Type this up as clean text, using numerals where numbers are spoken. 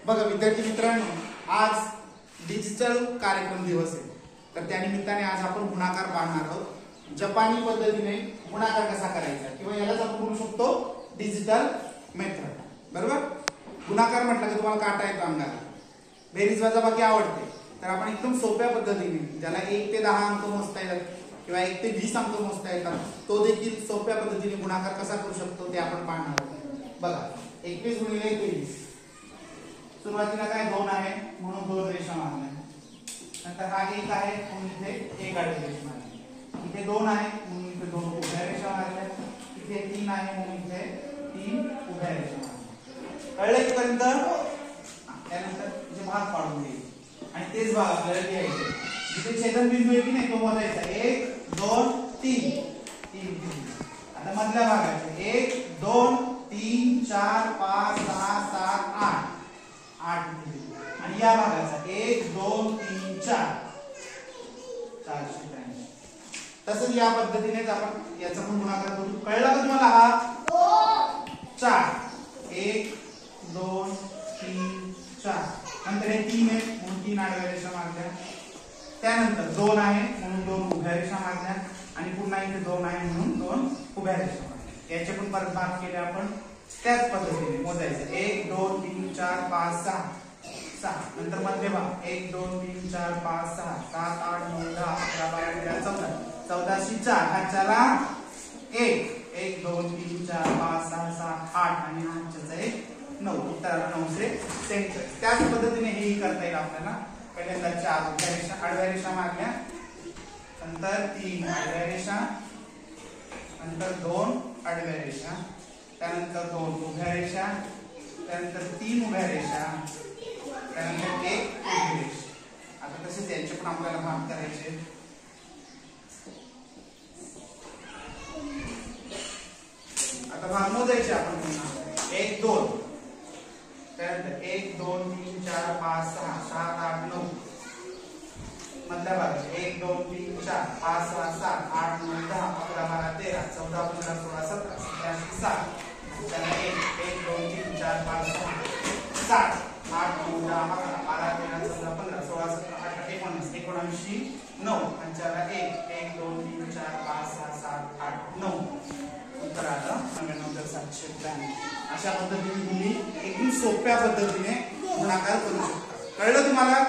बघा विद्यार्थी मित्रांनो, आज डिजिटल कार्यक्रम दिवस आहे, तर त्या निमित्ताने आज आपण गुणाकार पाहणार आहोत। जपानी पद्धतीने गुणाकार कसा करायचा किंवा यालाच आपण म्हणू शकतो डिजिटल मेथड, बरोबर। गुणाकार म्हटलं की तुम्हाला काटा येतो अंगाला, बेरीज वजाबाकी आवडते, तर आपण एकदम सोप्या पद्धतीने ज्याला 1 ते 10 अंक मोजता येतात किंवा 1 ते 20 अंक मोजता येतात, तो देखील सोप्या पद्धतीने गुणाकार कसा करू शकतो ते आपण पाहणार आहोत। बघा 21 × 23, सुरुवातीला काय 2 आहे म्हणून 2 रेषा मारल्या, नंतर हा 1 आहे म्हणून इथे 1 आडवी रेषा मारली, इथे 2 आहे म्हणून इथे 2 उभ्या रेषा मारल्या, इथे 3 आहे म्हणून इथे 3 उभ्या रेषा मारल्या। कळलं इथपर्यंत? त्यानंतर जे भाग पाडून घ्यायचे आणि तेच भाग आपल्याला लिहायचे, जिथे छेदनबिंदू आहे की नाही तो मोजायचा, 1 2 3 3। आता मधल्या भागाचे 1 2 3 4 5 6 7 8 आणि या भागाचा 1 2 3 4 483। तसंच या पद्धतीनेच आपण याचा पण गुणाकार करू। कळला का तुम्हाला? हा 4 1 2 3 4, नंतर हे 3 आहे म्हणून 3 आडव्या रेषा मारल्या, त्यानंतर 2 आहे म्हणून 2 उभ्या रेषा मारल्या आणि पुन्हा इथे 2 आहे म्हणून 2 उभ्या रेषा मारल्या। याचे पण परत भाग केले आपण त्याच पद्धतीने मोजायचं, 1 2 3 4 5 6 6, नंतर मध्य भाग 1 2 3 4 5 6 7 8 9 10 11 12 13 14 14 4, हातच्याला 1 1 2 3 4 5 6 7 8 आणि हातच्याचा 1 9, उत्तराला 900 सेंटर। त्याच पद्धतीने हेही करता येईल आपल्याला। पहिल्यांदा 4 उभ्या रेषा आडव्या रेषा मारल्या, नंतर 3 आडव्या रेषा, नंतर 2 आडव्या रेषा, त्यानंतर 2 उभ्या रेषा, त्यानंतर 3 उभ्या रेषा, त्यानंतर 1 उभी रेषा। आता तसेच यांचे पण आपल्याला भाग करायचे। आता भाग मोजायचे आपण पुन्हा, 1 2, त्यानंतर 1 2 3 4 5 6 7 8 9, मधल्या भागाचे 1 2 3 4 5 6 7 8 9 10 11 12 13 14 15 16 17 17 7, त्याला 1 2 3 4 5 6 7 8 9 10 11 12 13 14 15 16 17 18 19 19 9, आणि त्याला 1 2 3 4 5 6 7 8 9, उत्तर आलं 99,792। अशा पद्धतीने तुम्ही एकदम सोप्या पद्धतीने गुणाकार करू शकता। कळलं तुम्हाला?